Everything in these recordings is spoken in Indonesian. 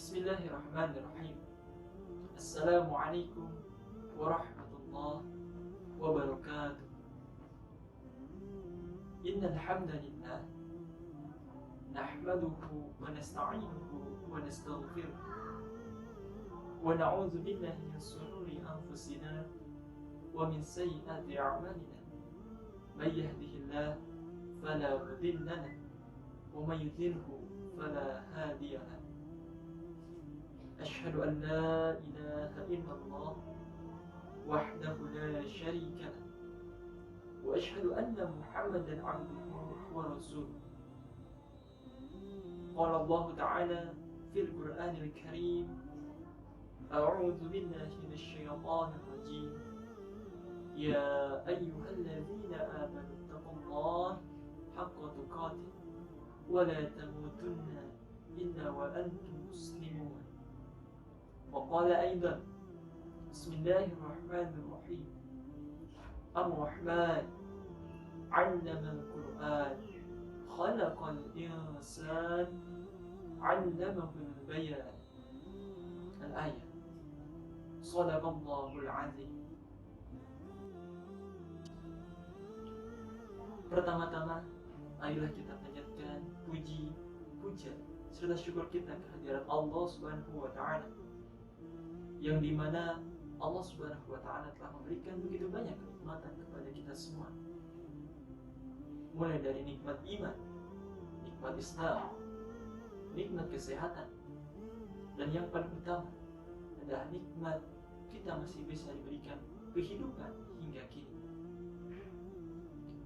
Bismillahirrahmanirrahim. Assalamualaikum warahmatullahi wabarakatuh. Innal hamdalillah nahmaduhu wa nasta'inuhu wa nastaghfiruh wa na'udzu billahi min shururi anfusina wa min sayyiati a'malina. May yahdihillahu fala mudilla lahu wa may yudlilhu fala hadiya lahu. Asyhadu an la ilaha illallah wahdahu la syarika lah wa asyhadu anna Muhammadan 'abduhu wa rasuluh. Qala Allah Ta'ala fil Qur'anil Karim, a'udzu billahi minasy syaithanir rajim. Ya ayyuhalladzina amanu taqullaha haqqa tuqatih wa la tamutunna illa wa antum muslimun. وقال أيضا بسم الله الرحمن الرحيم الرحمن علم القرآن خلق الإنسان علمه البيان. الآية. صدق الله العظيم. Pertama-tama, marilah kita panjatkan puji, puja, serta syukur kita kehadiran Allah Subhanahu wa Ta'ala, yang dimana Allah Subhanahu wa Ta'ala telah memberikan begitu banyak kenikmatan kepada kita semua, mulai dari nikmat iman, nikmat Islam, nikmat kesehatan, dan yang paling utama adalah nikmat kita masih bisa diberikan kehidupan hingga kini.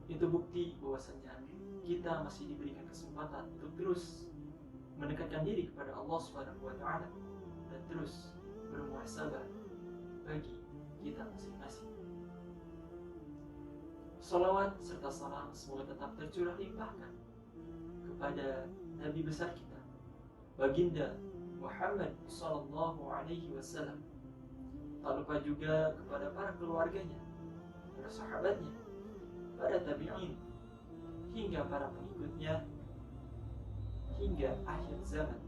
Itu bukti bahwasanya kita masih diberikan kesempatan untuk terus mendekatkan diri kepada Allah Subhanahu wa Ta'ala dan terus bermuhasabah bagi kita masing-masing. Salawat serta salam semoga tetap tercurah limpahkan kepada Nabi besar kita, Baginda Muhammad sallallahu alaihi wasallam. Tak lupa juga kepada para keluarganya, para sahabatnya, para tabi'in, hingga para pengikutnya hingga akhir zaman.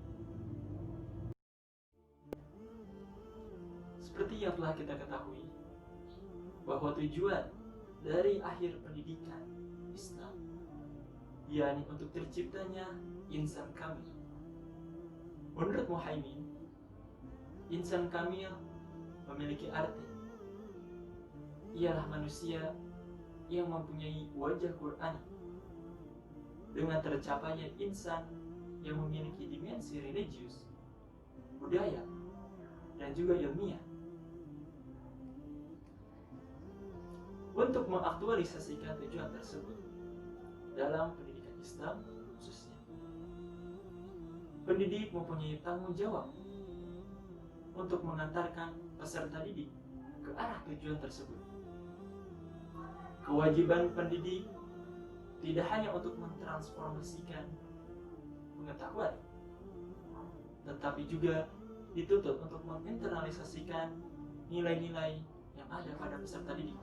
Seperti yang telah kita ketahui, bahwa tujuan dari akhir pendidikan Islam, yakni untuk terciptanya insan kamil. Menurut Muhaimin, insan kamil memiliki arti ialah manusia yang mempunyai wajah Qur'ani, dengan tercapainya insan yang memiliki dimensi religius, budaya, dan juga ilmiah. Untuk mengaktualisasikan tujuan tersebut dalam pendidikan Islam khususnya, pendidik mempunyai tanggung jawab untuk mengantarkan peserta didik ke arah tujuan tersebut. Kewajiban pendidik tidak hanya untuk mentransformasikan pengetahuan, tetapi juga dituntut untuk menginternalisasikan nilai-nilai yang ada pada peserta didik,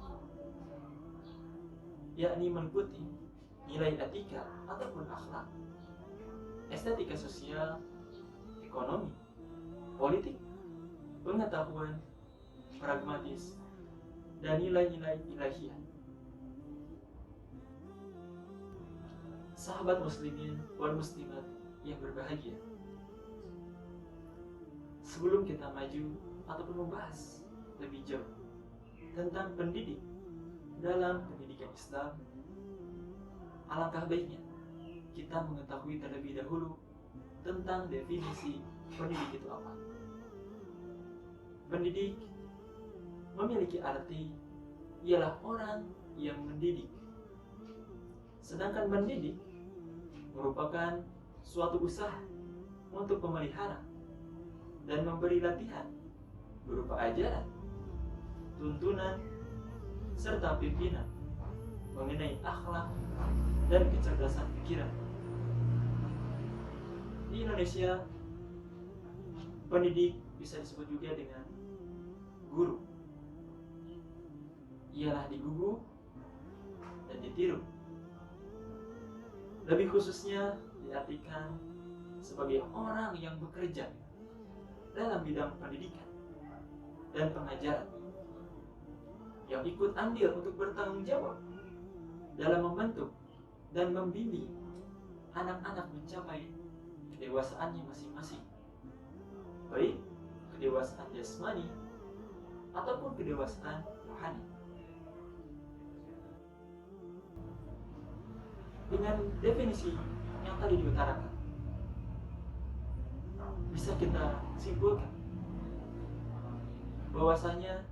yakni meliputi nilai etika ataupun akhlak, estetika sosial, ekonomi, politik, pengetahuan, pragmatis, dan nilai-nilai ilahiyah. Sahabat muslimin wal muslimat yang berbahagia, sebelum kita maju ataupun membahas lebih jauh tentang pendidik dalam pendidikan Islam, alangkah baiknya kita mengetahui terlebih dahulu tentang definisi pendidik itu apa. Pendidik memiliki arti ialah orang yang mendidik. Sedangkan mendidik merupakan suatu usaha untuk memelihara dan memberi latihan berupa ajaran, tuntunan, serta pimpinan mengenai akhlak dan kecerdasan pikiran. Di Indonesia, pendidik bisa disebut juga dengan guru. Ialah digugu dan ditiru. Lebih khususnya diartikan sebagai orang yang bekerja dalam bidang pendidikan dan pengajaran, yang ikut andil untuk bertanggung jawab dalam membentuk dan membimbing anak-anak mencapai kedewasaannya masing-masing, baik kedewasaan jasmani ataupun kedewasaan rohani. Dengan definisi yang tadi diutarakan, bisa kita simpulkan bahwasanya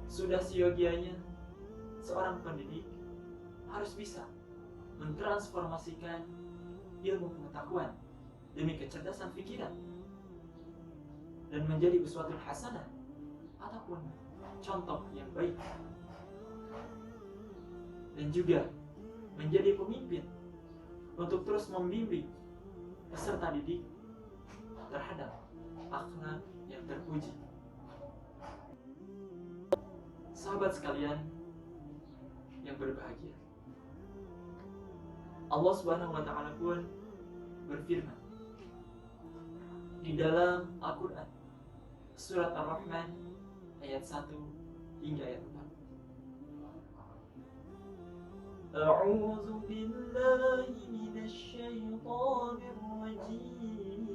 sudah siogianya seorang pendidik harus bisa mentransformasikan ilmu pengetahuan demi kecerdasan pikiran dan menjadi uswatul hasanah ataupun contoh yang baik, dan juga menjadi pemimpin untuk terus membimbing peserta didik terhadap akhlak yang terpuji. Sahabat sekalian yang berbahagia, Allah Subhanahu wa Ta'ala pun berfirman di dalam Al-Quran, surat Ar-Rahman ayat 1 hingga ayat 4. A'udzu billahi minasy syaithanir rajim.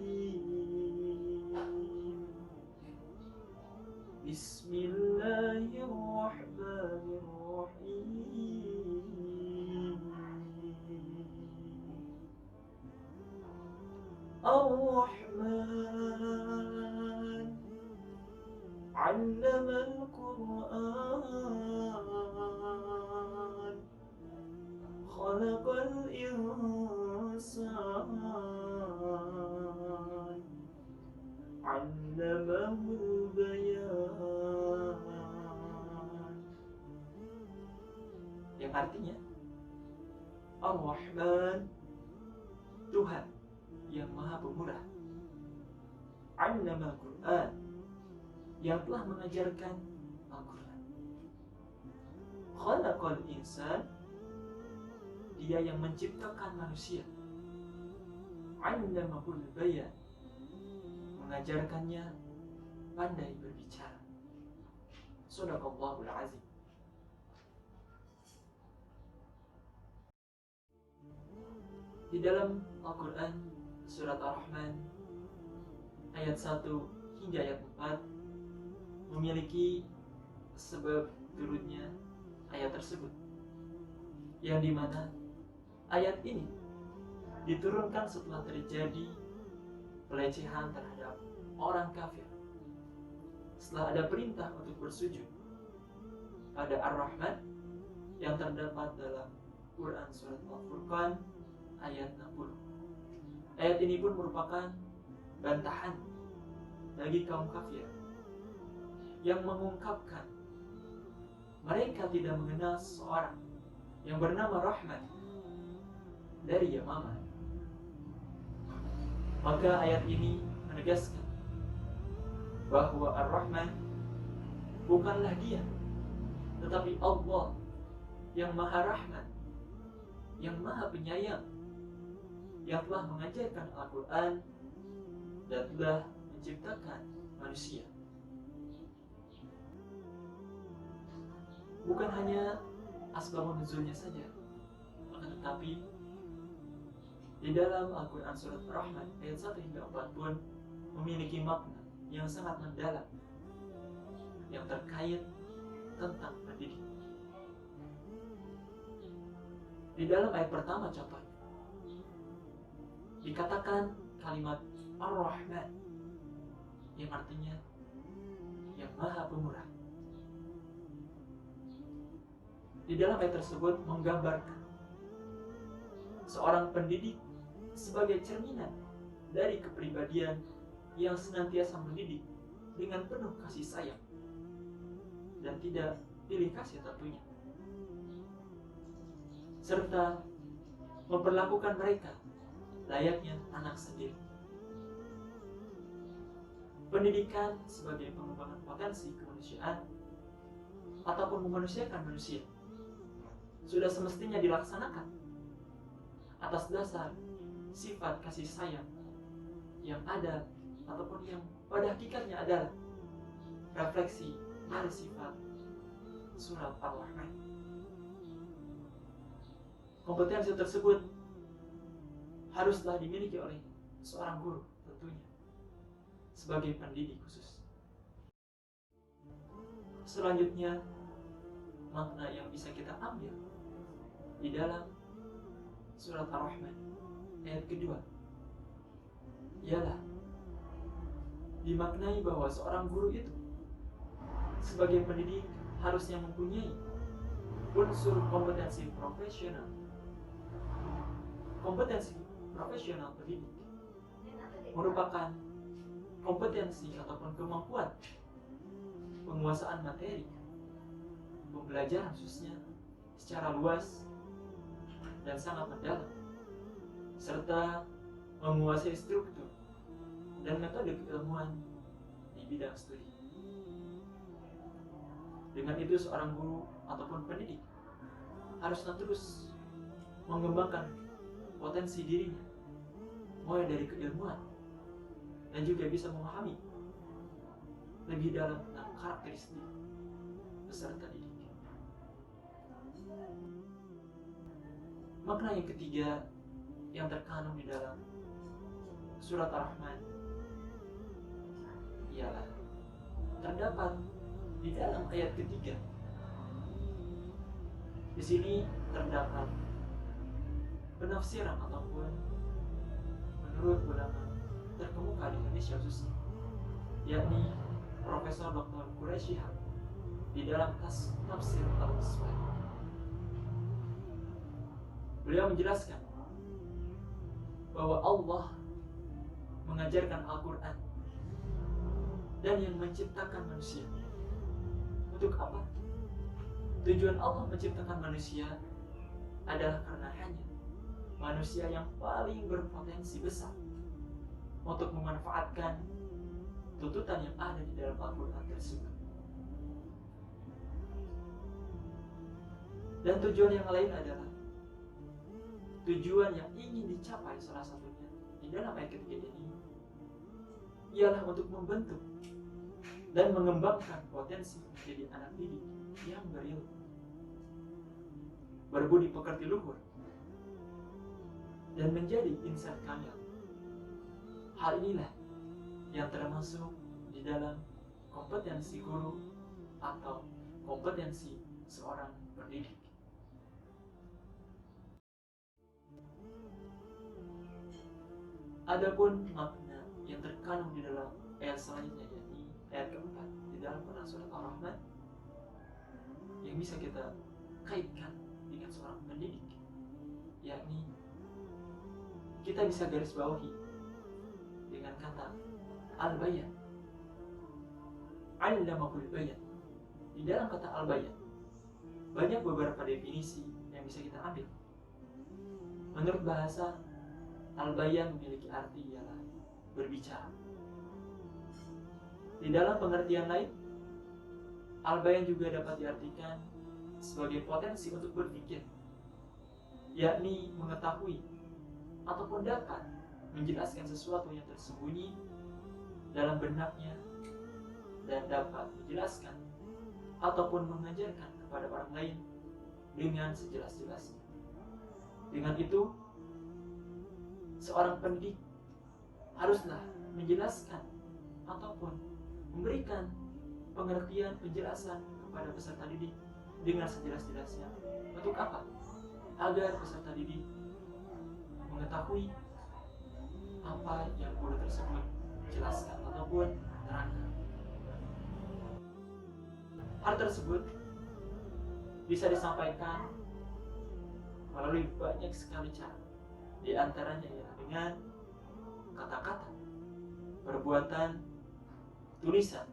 Bismillahirrahmanirrahim. Ar-Rahman 'allamal Qur'an, khalaqal insan, 'allamahul bayan. Yang artinya, Ar-Rahman, Tuhan yang Maha Pemurah, 'allamal Qur'an, yang telah mengajarkan Al-Quran, khalaqal insan, Dia yang menciptakan manusia, 'allamahul bayan, mengajarkannya pandai berbicara. Shadaqallahul azim. Di dalam Al-Quran surat Ar-Rahman ayat 1 hingga ayat 4 memiliki sebab turunnya ayat tersebut, yang dimana ayat ini diturunkan setelah terjadi pelecehan terhadap orang kafir, setelah ada perintah untuk bersujud pada Ar-Rahman yang terdapat dalam Quran surat Al-Furqan ayat 60. Ayat ini pun merupakan bantahan bagi kaum kafir yang mengungkapkan mereka tidak mengenal seorang yang bernama Rahman dari Yamamah. Maka ayat ini menegaskan bahwa Ar-Rahman bukanlah Dia, tetapi Allah yang Maha Rahman, yang Maha Penyayang, yang telah mengajarkan Al-Quran dan telah menciptakan manusia. Bukan hanya asbabun nuzulnya saja, akan tetapi di dalam Al-Quran surat Ar-Rahman ayat 1 hingga 4 pun memiliki makna yang sangat mendalam yang terkait tentang pendidik. Di dalam ayat pertama contohnya dikatakan kalimat Ar-Rahman, yang artinya yang Maha Pemurah. Di dalam ayat tersebut menggambarkan seorang pendidik sebagai cerminan dari kepribadian yang senantiasa mendidik dengan penuh kasih sayang dan tidak pilih kasih tentunya, serta memperlakukan mereka layaknya anak sendiri. Pendidikan sebagai pengembangan potensi kemanusiaan ataupun memanusiakan manusia sudah semestinya dilaksanakan atas dasar sifat kasih sayang yang ada ataupun yang pada hakikatnya adalah refleksi dari sifat surat Ar-Rahman. Kompetensi tersebut haruslah dimiliki oleh seorang guru tentunya sebagai pendidik khusus. Selanjutnya, makna yang bisa kita ambil di dalam surat Ar-Rahman ayat kedua ialah dimaknai bahwa seorang guru itu sebagai pendidik harusnya mempunyai unsur kompetensi profesional. Kompetensi profesional pendidik merupakan kompetensi ataupun kemampuan penguasaan materi pembelajaran khususnya secara luas dan sangat mendalam, serta menguasai struktur dan metode keilmuan di bidang studi. Dengan itu seorang guru ataupun pendidik haruslah terus mengembangkan potensi dirinya, mulai dari keilmuan, dan juga bisa memahami lebih dalam tentang karakteristik peserta didik. Makna yang ketiga yang terkandung di dalam surat Ar-Rahman ialah terdapat di dalam ayat ketiga. Di sini terdapat penafsiran ataupun menurut ulama terkemuka di Indonesia khususnya, yakni Profesor Dr. Quraisy Shihab di dalam tafsir Al-Misbah. Beliau menjelaskan bahwa Allah mengajarkan Al-Quran dan yang menciptakan manusia. Untuk apa? Tujuan Allah menciptakan manusia adalah karena hanya manusia yang paling berpotensi besar untuk memanfaatkan tuntutan yang ada di dalam Al-Quran tersebut. Dan tujuan yang lain adalah tujuan yang ingin dicapai salah satunya di dalam ayat ketiga ini ialah untuk membentuk dan mengembangkan potensi menjadi anak didik yang berilmu, berbudi pekerti luhur, dan menjadi insan kamil. Hal inilah yang termasuk di dalam kompetensi guru atau kompetensi seorang pendidik. Adapun makna yang terkandung di dalam ayat selanjutnya, yakni ayat keempat di dalam surat Ar-Rahman, yang bisa kita kaitkan dengan seorang pendidik, yakni kita bisa garis bawahi dengan kata al-bayan, allamahul bayan. Di dalam kata al-bayan banyak beberapa definisi yang bisa kita ambil. Menurut bahasa, al-bayan memiliki arti ialah berbicara. Di dalam pengertian lain, al-bayan juga dapat diartikan sebagai potensi untuk berpikir, yakni mengetahui ataupun dapat menjelaskan sesuatu yang tersembunyi dalam benaknya dan dapat menjelaskan ataupun mengajarkan kepada orang lain dengan sejelas-jelasnya. Dengan itu, seorang pendidik haruslah menjelaskan ataupun memberikan pengertian penjelasan kepada peserta didik dengan sejelas-jelasnya. Untuk apa? Agar peserta didik mengetahui apa yang guru tersebut jelaskan ataupun terangkan. Hal tersebut bisa disampaikan melalui banyak sekali cara. Di antaranya ya dengan kata-kata, perbuatan, tulisan,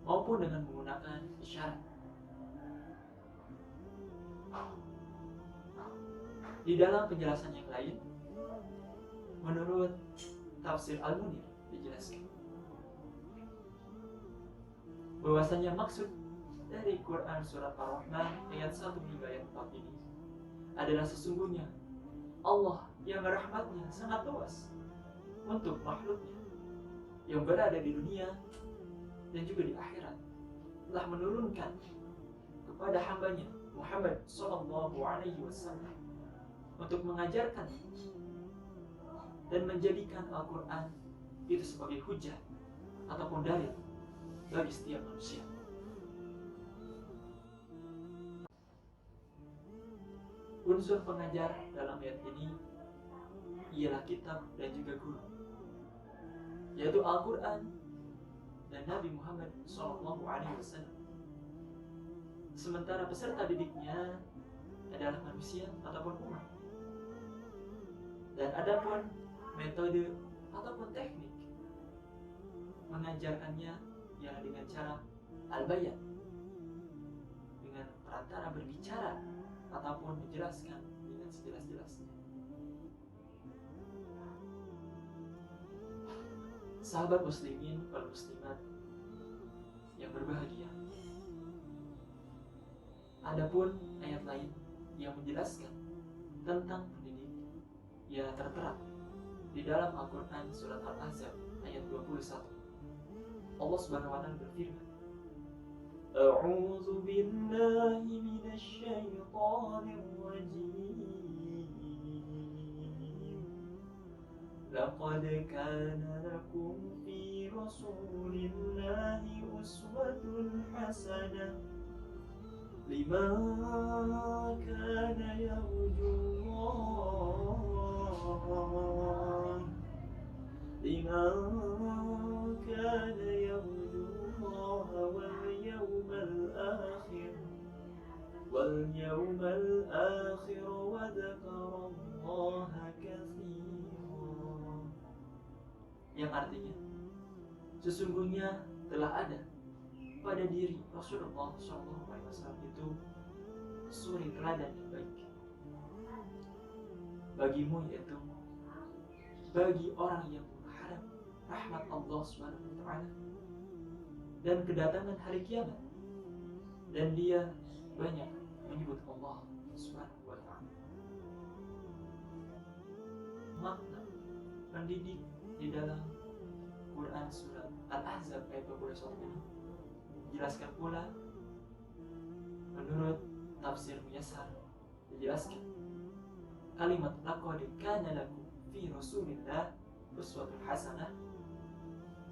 maupun dengan menggunakan isyarat. Di dalam penjelasan yang lain, menurut tafsir Al-Munir dijelaskan bahwasanya maksud dari Quran surat Ar-Rahman ayat 1 hingga ayat 4 ini adalah sesungguhnya Allah yang rahmatnya sangat luas untuk makhluknya, yang berada di dunia dan juga di akhirat telah menurunkan kepada hambanya Muhammad Sallallahu Alaihi Wasallam untuk mengajarkan dan menjadikan Al-Quran itu sebagai hujah ataupun dalil bagi setiap manusia. Unsur pengajar dalam ayat ini ialah kitab dan juga guru, yaitu Al-Quran dan Nabi Muhammad SAW. Sementara peserta didiknya adalah manusia ataupun umat. Dan adapun metode ataupun teknik mengajarkannya ialah dengan cara al-bayan, dengan perantara berbicara ataupun menjelaskan dengan sejelas-jelasnya. Sahabat muslimin wal muslimat yang berbahagia, adapun ayat lain yang menjelaskan tentang pendidik ialah tertera di dalam Al-Quran surat Al-Ahzab ayat 21. Allah Subhanahu wa taala berfirman, A'udzu billahi minasy syaithanir rajim. Laqad kana lakum fi rasulillahi uswatun hasanah liman kana yarjullah wal yawmal akhir wa dzakarallaha katsiran. Yang artinya, sesungguhnya telah ada pada diri Rasulullah SAW itu suri teladan yang baik bagimu, yaitu bagi orang yang mengharap rahmat Allah Subhanahu wa taala dan kedatangan hari kiamat, dan dia banyak menyebut Allah Subhanahu wa taala. Makna pendidik di dalam Quran surat Al-Ahzab ayat 21 ini dijelaskan pula menurut tafsir Muyassar, dijelaskan kalimat laqad kana lakum fi rasulillah uswatun hasanah,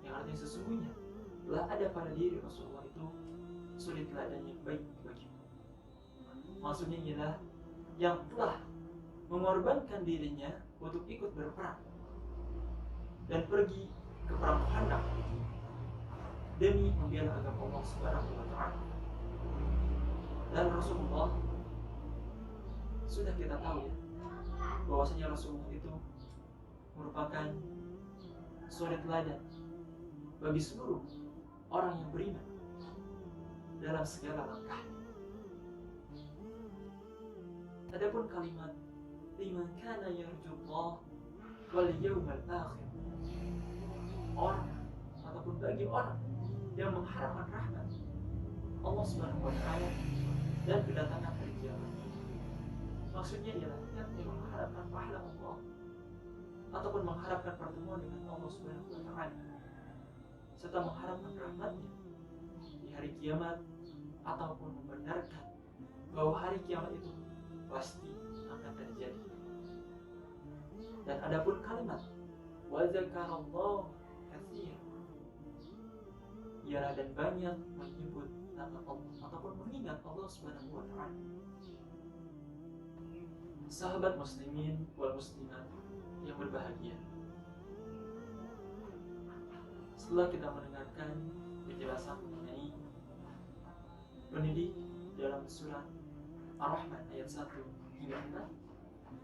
yang artinya sesungguhnya telah ada pada diri Rasulullah itu suri teladan yang baik bagimu. Maksudnya ialah yang telah mengorbankan dirinya untuk ikut berperang dan pergi ke perang Khandaq demi membela agama Allah Subhanahu wa taala. Dan Rasulullah sudah kita tahu ya, bahwasanya Rasulullah itu merupakan suri teladan bagi seluruh orang yang beriman dalam segala langkah. Adapun kalimat liman kana yarjullah wal yawmal akhir, orang ataupun bagi orang yang mengharapkan rahmat Allah Subhanahu wa taala dan kedatangan hari kiamat. Maksudnya ialah yang mengharapkan pahala Allah ataupun mengharapkan pertemuan dengan Allah Subhanahu wa taala serta mengharapkan rahmatnya di hari kiamat, ataupun membenarkan bahwa hari kiamat itu pasti akan terjadi. Dan adapun kalimat wa dzakarallahu katsiran, ialah dan banyak menyebut nama Allah ataupun mengingat Allah Subhanahu wa taala. Sahabat muslimin wal muslimat yang berbahagia, setelah kita mendengarkan penjelasan mengenai pendidik dalam surat Ar-Rahman ayat 1 hingga 4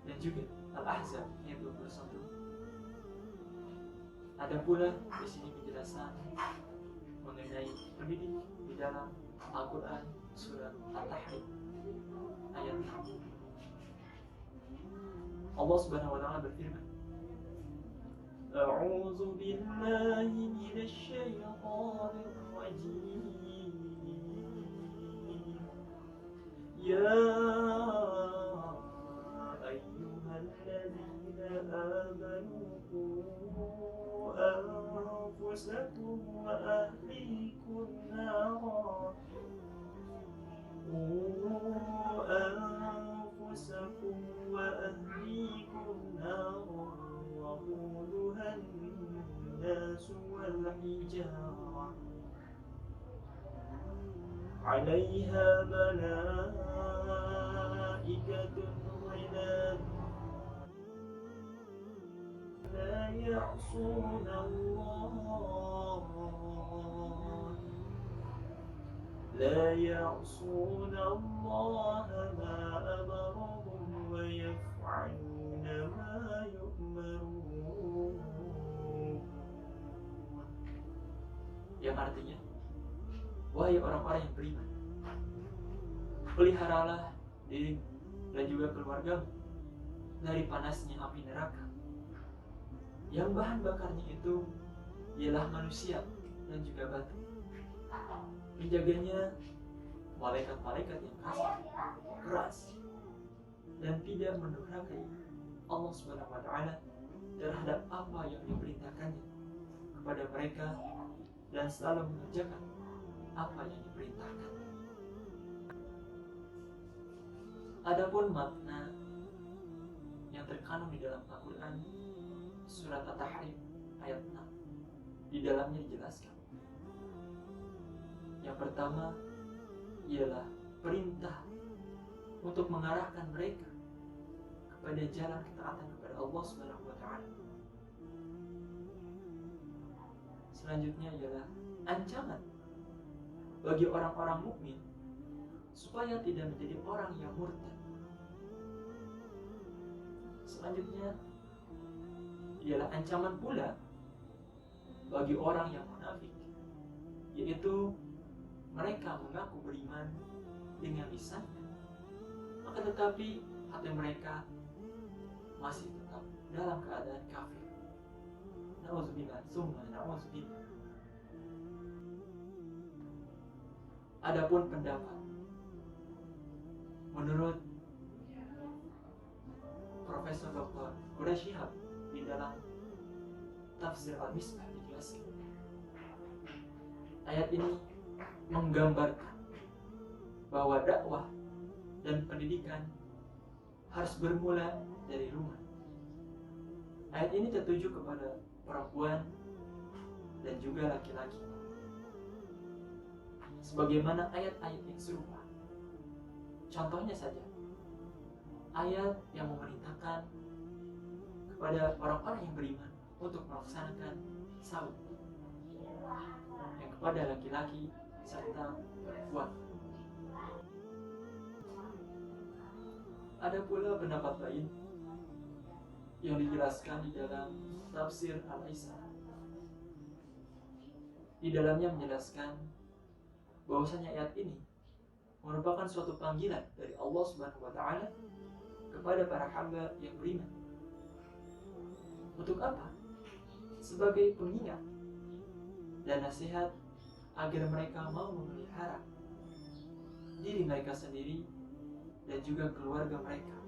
dan juga Al-Ahzab ayat 21, ada pula di sini penjelasan mengenai pendidik di dalam Al-Quran surat At-Tahrim ayat 6. Allah Subhanahu wa taala berfirman, A'udzu billahi minasy syaithanir rajim. Ya ayyuhalladzina amanu qu أنفسكم وأهليكم نارا قوا أنفسكم وأهليكم نارا وقودها الناس والحجارة عليها ملائكة غلاظ لا يعصون الله ما أمرهم ويفعلون ما يؤمرون. Yang artinya, wahai orang-orang yang beriman, peliharalah diri dan juga keluargamu dari panasnya api neraka yang bahan bakarnya itu ialah manusia dan juga batu. Menjaganya malaikat-malaikat yang kasar, keras, dan tidak mendurhakai Allah Subhanahu wa Ta'ala terhadap apa yang diperintahkannya kepada mereka dan selalu mengerjakan apa yang diperintahkan. Adapun makna yang terkandung di dalam Al-Quran surat At-Tahrim ayat 6, di dalamnya dijelaskan. Yang pertama ialah perintah untuk mengarahkan mereka kepada jalan ketaatan kepada Allah Subhanahu wa Ta'ala. Selanjutnya ialah ancaman bagi orang-orang mukmin supaya tidak menjadi orang yang murtad. Selanjutnya ialah ancaman pula bagi orang yang munafik, yaitu mereka mengaku beriman dengan lisannya, akan tetapi hati mereka masih tetap dalam keadaan kafir. Na'udzubillah, summa na'udzubillah. Adapun pendapat menurut Profesor Dr. Quraisy Shihab di dalam Tafsir Al-Misbah dijelaskan, ayat ini menggambarkan bahwa dakwah dan pendidikan harus bermula dari rumah. Ayat ini tertuju kepada perempuan dan juga laki-laki, sebagaimana ayat-ayat yang serupa. Contohnya saja, ayat yang memerintahkan kepada orang-orang yang beriman untuk melaksanakan saum, yang kepada laki-laki serta perempuan. Ada pula pendapat lain yang dijelaskan di dalam Tafsir Al-Isra. Di dalamnya menjelaskan bahwasanya ayat ini merupakan suatu panggilan dari Allah Subhanahu wa Ta'ala kepada para hamba yang beriman. Untuk apa? Sebagai pengingat dan nasihat agar mereka mau memelihara diri mereka sendiri dan juga keluarga mereka,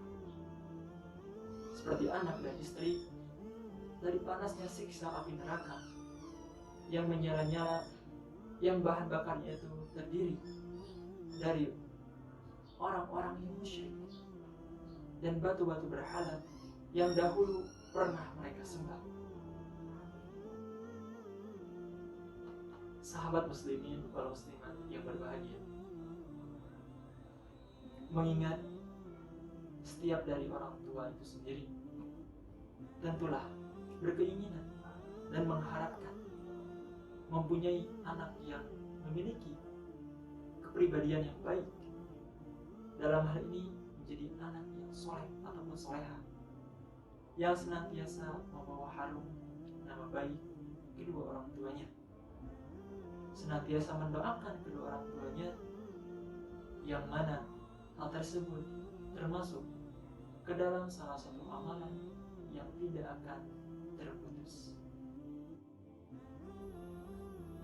seperti anak dan istri, dari panasnya siksa api neraka yang menyala-nyala, yang bahan bakarnya itu terdiri dari orang-orang yang musyrik dan batu-batu berhala yang dahulu pernah mereka sembah. Sahabat muslimin wal muslimat yang berbahagia, mengingat setiap dari orang tua itu sendiri tentulah berkeinginan dan mengharapkan mempunyai anak yang memiliki kepribadian yang baik, dalam hal ini menjadi anak yang soleh ataupun soleha, yang senantiasa membawa harum nama baik kedua orang tuanya, senantiasa mendoakan kedua orang tuanya, yang mana hal tersebut termasuk ke dalam salah satu amalan yang tidak akan terputus.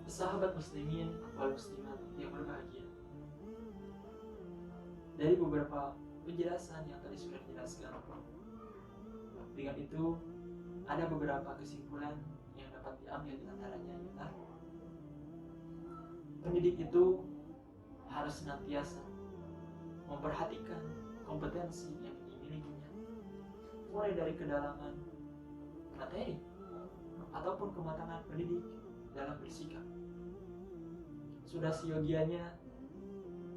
Sahabat muslimin wal muslimat yang berbahagia, dari beberapa penjelasan yang tadi sudah dijelaskan, dengan itu ada beberapa kesimpulan yang dapat diambil di antaranya ialah pendidik itu harus senantiasa memperhatikan kompetensi yang dimilikinya, mulai dari kedalaman materi ataupun kematangan pendidik dalam bersikap. Sudah seyogianya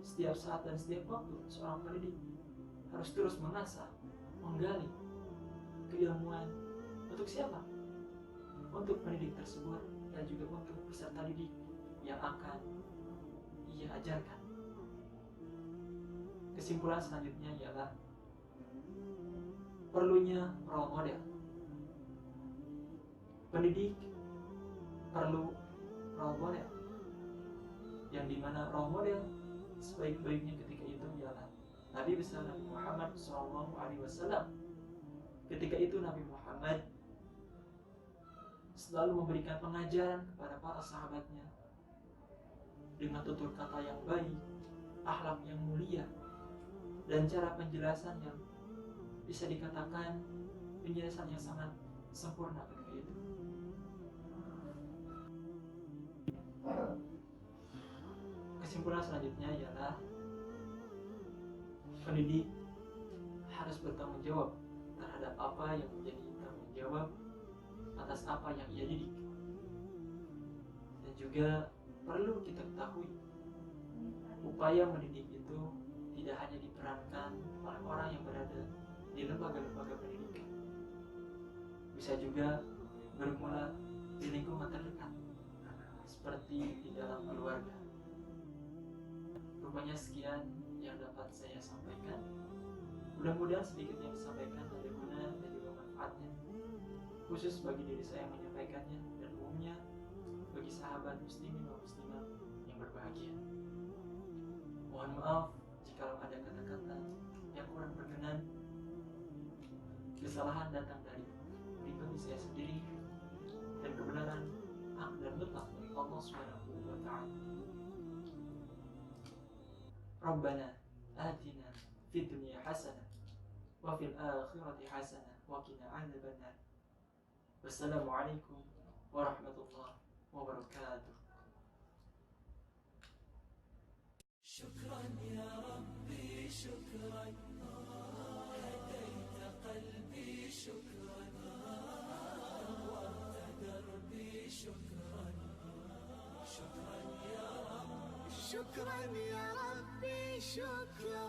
setiap saat dan setiap waktu seorang pendidik harus terus mengasah, menggali keilmuan. Untuk siapa? Untuk pendidik tersebut dan juga untuk peserta didik yang akan ia ajarkan. Kesimpulan selanjutnya ialah perlunya role model. Pendidik perlu role model, yang dimana role model sebaik-baiknya ketika itu ialah Nabi besar Nabi Muhammad SAW. Ketika itu Nabi Muhammad selalu memberikan pengajaran kepada para sahabatnya dengan tutur kata yang baik, akhlak yang mulia, dan cara penjelasan yang bisa dikatakan penjelasan yang sangat sempurna ketika itu. Kesimpulan selanjutnya ialah pendidik harus bertanggung jawab terhadap apa yang menjadi tanggung jawab atas apa yang ia didik. Dan juga perlu kita ketahui, upaya mendidik itu tidak hanya diperankan oleh orang yang berada di lembaga-lembaga pendidikan, bisa juga bermula di lingkungan terdekat, seperti di dalam keluarga. Rupanya sekian yang dapat saya sampaikan. Mudah-mudahan sedikit yang disampaikan ada guna dan juga manfaatnya, khusus bagi diri saya yang menyampaikannya dan umumnya bagi sahabat muslimin dan muslimat yang berbahagia. Mohon maaf jika ada kata-kata yang kurang berkenan. Kesalahan datang dari pribadi saya sendiri, dan kebenaran hak dan mutlak dari Allah Subhanahu wa Ta'ala. Rabbana atina fid dunya hasanah wa fil akhirati hasanah wa qina adzabannar. Wassalamualaikum warahmatullahi wabarakatuh. شكرا يا ربي شكرا هديت قلبي شكرا نورت دربي شكرا شكرا يا رب شكرا يا ربي شكرا